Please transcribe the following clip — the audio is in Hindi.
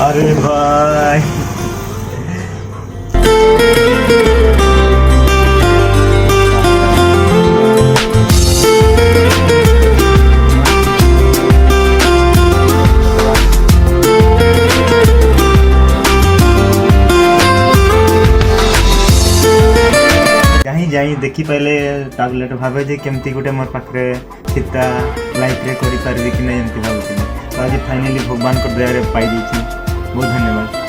अरे भाई जाई देखी पहले टाब्लेट भावे जे केमती गोटे मोर पाखरे सीता लाइफ रे करि पारबे कि नै एमती भाबुଥିଲି तो आज फाइनली भगवान को दया रे पाई दी। बहुत धन्यवाद।